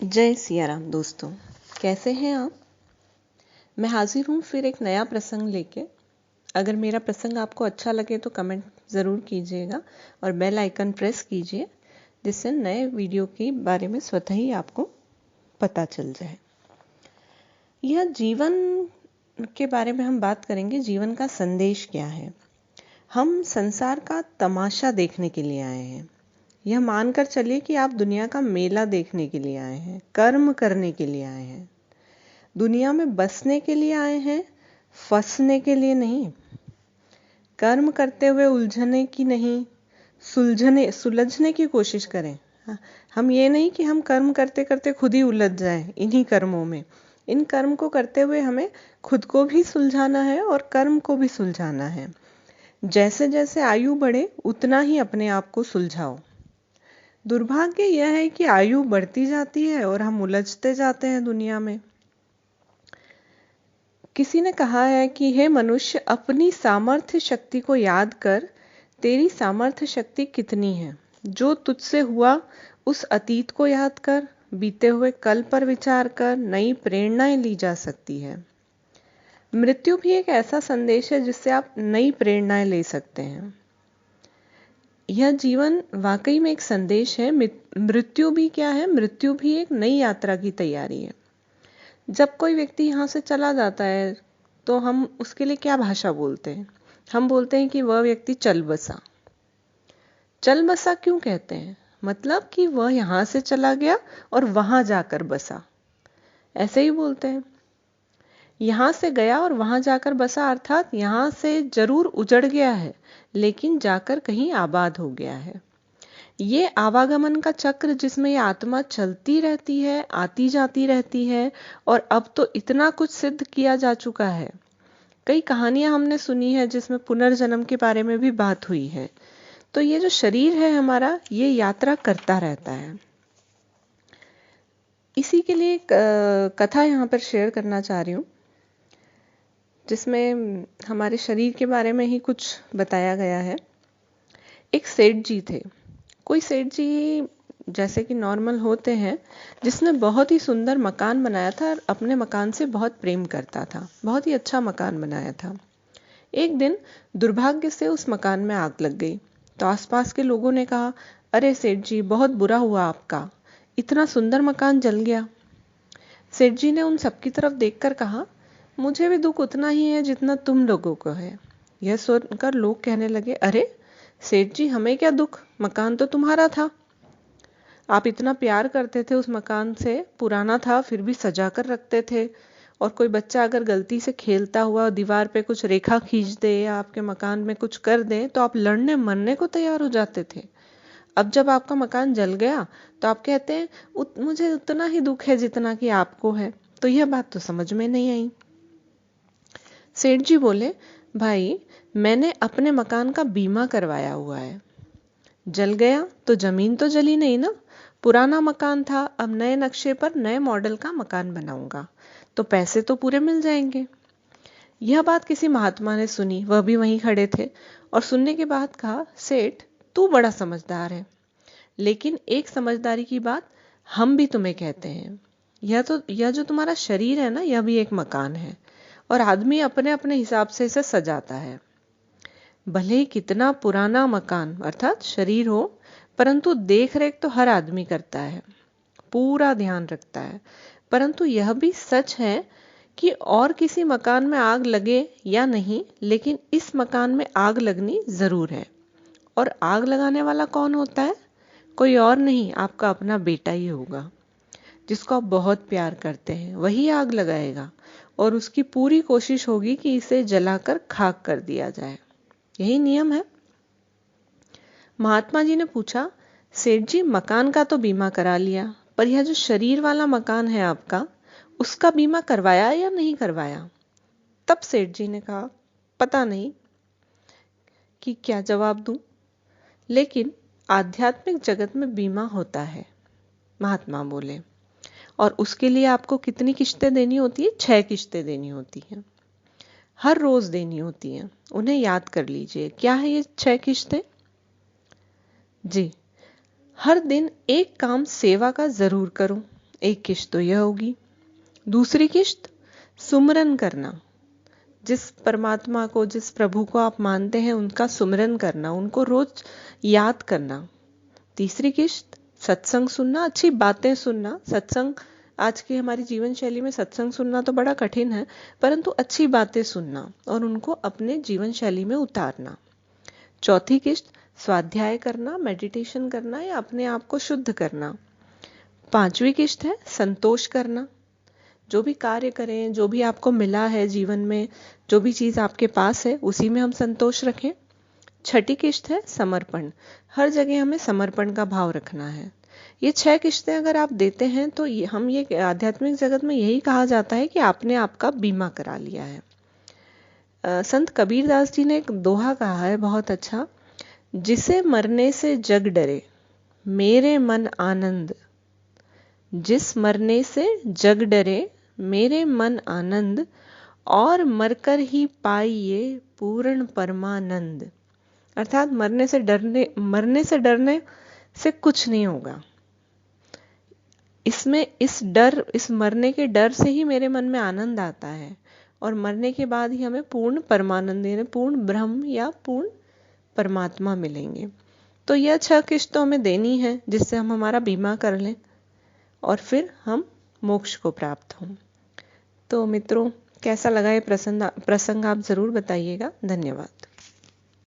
जय सिया राम दोस्तों, कैसे हैं आप। मैं हाजिर हूँ फिर एक नया प्रसंग लेके। अगर मेरा प्रसंग आपको अच्छा लगे तो कमेंट ज़रूर कीजिएगा और बेल आइकन प्रेस कीजिए, जिससे नए वीडियो के बारे में स्वतः ही आपको पता चल जाए। यह जीवन के बारे में हम बात करेंगे। जीवन का संदेश क्या है। हम संसार का तमाशा देखने के लिए आए हैं। यह मानकर चलिए कि आप दुनिया का मेला देखने के लिए आए हैं, कर्म करने के लिए आए हैं, दुनिया में बसने के लिए आए हैं, फंसने के लिए नहीं। कर्म करते हुए उलझने की नहीं, सुलझने की कोशिश करें। हम ये नहीं कि हम कर्म करते करते खुद ही उलझ जाएं इन्हीं कर्मों में। इन कर्म को करते हुए हमें खुद को भी सुलझाना है और कर्म को भी सुलझाना है। जैसे जैसे आयु बढ़े उतना ही अपने आप को सुलझाओ। दुर्भाग्य यह है कि आयु बढ़ती जाती है और हम उलझते जाते हैं दुनिया में। किसी ने कहा है कि हे मनुष्य, अपनी सामर्थ्य शक्ति को याद कर। तेरी सामर्थ्य शक्ति कितनी है। जो तुझसे हुआ उस अतीत को याद कर। बीते हुए कल पर विचार कर। नई प्रेरणाएं ली जा सकती है। मृत्यु भी एक ऐसा संदेश है जिससे आप नई प्रेरणाएं ले सकते हैं। यह जीवन वाकई में एक संदेश है। मृत्यु भी क्या है? मृत्यु भी एक नई यात्रा की तैयारी है। जब कोई व्यक्ति यहाँ से चला जाता है तो हम उसके लिए क्या भाषा बोलते हैं? हम बोलते हैं कि वह व्यक्ति चल बसा। चल बसा क्यों कहते हैं? मतलब कि वह यहाँ से चला गया और वहां जाकर बसा, ऐसे ही बोलते हैं। यहां से गया और वहां जाकर बसा, अर्थात यहां से जरूर उजड़ गया है लेकिन जाकर कहीं आबाद हो गया है। ये आवागमन का चक्र जिसमें ये आत्मा चलती रहती है, आती जाती रहती है। और अब तो इतना कुछ सिद्ध किया जा चुका है। कई कहानियां हमने सुनी है जिसमें पुनर्जन्म के बारे में भी बात हुई है। तो ये जो शरीर है हमारा, ये यात्रा करता रहता है। इसी के लिए एक कथा यहाँ पर शेयर करना चाह रही हूँ, जिसमें हमारे शरीर के बारे में ही कुछ बताया गया है। एक सेठ जी थे। कोई सेठ जी जैसे कि नॉर्मल होते हैं, जिसने बहुत ही सुंदर मकान बनाया था और अपने मकान से बहुत प्रेम करता था। बहुत ही अच्छा मकान बनाया था। एक दिन दुर्भाग्य से उस मकान में आग लग गई। तो आसपास के लोगों ने कहा, अरे सेठ जी, बहुत बुरा हुआ आपका, इतना सुंदर मकान जल गया। सेठ जी ने उन सबकी तरफ देखकर कहा, मुझे भी दुख उतना ही है जितना तुम लोगों को है। यह सुनकर लोग कहने लगे, अरे सेठ जी, हमें क्या दुख, मकान तो तुम्हारा था। आप इतना प्यार करते थे उस मकान से, पुराना था फिर भी सजा कर रखते थे। और कोई बच्चा अगर गलती से खेलता हुआ दीवार पे कुछ रेखा खींच दे या आपके मकान में कुछ कर दे तो आप लड़ने मरने को तैयार हो जाते थे। अब जब आपका मकान जल गया तो आप कहते हैं, मुझे उतना ही दुख है जितना कि आपको है। तो यह बात तो समझ में नहीं आई। सेठ जी बोले, भाई, मैंने अपने मकान का बीमा करवाया हुआ है। जल गया तो जमीन तो जली नहीं ना। पुराना मकान था, अब नए नक्शे पर नए मॉडल का मकान बनाऊंगा तो पैसे तो पूरे मिल जाएंगे। यह बात किसी महात्मा ने सुनी, वह भी वहीं खड़े थे, और सुनने के बाद कहा, सेठ, तू बड़ा समझदार है, लेकिन एक समझदारी की बात हम भी तुम्हें कहते हैं। यह जो तुम्हारा शरीर है ना, यह भी एक मकान है और आदमी अपने अपने हिसाब से इसे सजाता है। भले ही कितना पुराना मकान अर्थात शरीर हो, परंतु देख रेख तो हर आदमी करता है, पूरा ध्यान रखता है। परंतु यह भी सच है कि और किसी मकान में आग लगे या नहीं, लेकिन इस मकान में आग लगनी जरूर है। और आग लगाने वाला कौन होता है? कोई और नहीं, आपका अपना बेटा ही होगा, जिसको आप बहुत प्यार करते हैं। वही आग लगाएगा और उसकी पूरी कोशिश होगी कि इसे जलाकर खाक कर दिया जाए। यही नियम है। महात्मा जी ने पूछा, सेठ जी, मकान का तो बीमा करा लिया, पर यह जो शरीर वाला मकान है आपका, उसका बीमा करवाया या नहीं करवाया? तब सेठ जी ने कहा, पता नहीं कि क्या जवाब दूं, लेकिन आध्यात्मिक जगत में बीमा होता है। महात्मा बोले, और उसके लिए आपको कितनी किश्तें देनी होती है? 6 किश्तें देनी होती हैं, हर रोज देनी होती हैं। उन्हें याद कर लीजिए। क्या है ये 6 किश्तें? जी, हर दिन एक काम सेवा का जरूर करो, एक किश्त तो यह होगी। दूसरी किश्त सुमरन करना, जिस परमात्मा को, जिस प्रभु को आप मानते हैं उनका सुमरन करना, उनको रोज याद करना। तीसरी किश्त सत्संग सुनना, अच्छी बातें सुनना। सत्संग आज की हमारी जीवन शैली में सत्संग सुनना तो बड़ा कठिन है, परंतु अच्छी बातें सुनना और उनको अपने जीवन शैली में उतारना। चौथी किश्त स्वाध्याय करना, मेडिटेशन करना या अपने आप को शुद्ध करना। पांचवी किश्त है संतोष करना, जो भी कार्य करें, जो भी आपको मिला है जीवन में, जो भी चीज आपके पास है उसी में हम संतोष रखें। छठी किश्त है समर्पण, हर जगह हमें समर्पण का भाव रखना है। ये 6 किश्तें अगर आप देते हैं तो हम ये आध्यात्मिक जगत में यही कहा जाता है कि आपने आपका बीमा करा लिया है। संत कबीरदास जी ने एक दोहा कहा है बहुत अच्छा, जिसे मरने से जग डरे मेरे मन आनंद, जिस मरने से जग डरे मेरे मन आनंद, और मरकर ही पाइए पूर्ण परमानंद। अर्थात मरने से डरने से कुछ नहीं होगा। इसमें इस मरने के डर से ही मेरे मन में आनंद आता है, और मरने के बाद ही हमें पूर्ण परमानंद यानी पूर्ण ब्रह्म या पूर्ण परमात्मा मिलेंगे। तो यह 6 किश्त तो हमें देनी है जिससे हम हमारा बीमा कर लें और फिर हम मोक्ष को प्राप्त हों। तो मित्रों, कैसा लगा ये प्रसंग आप जरूर बताइएगा। धन्यवाद।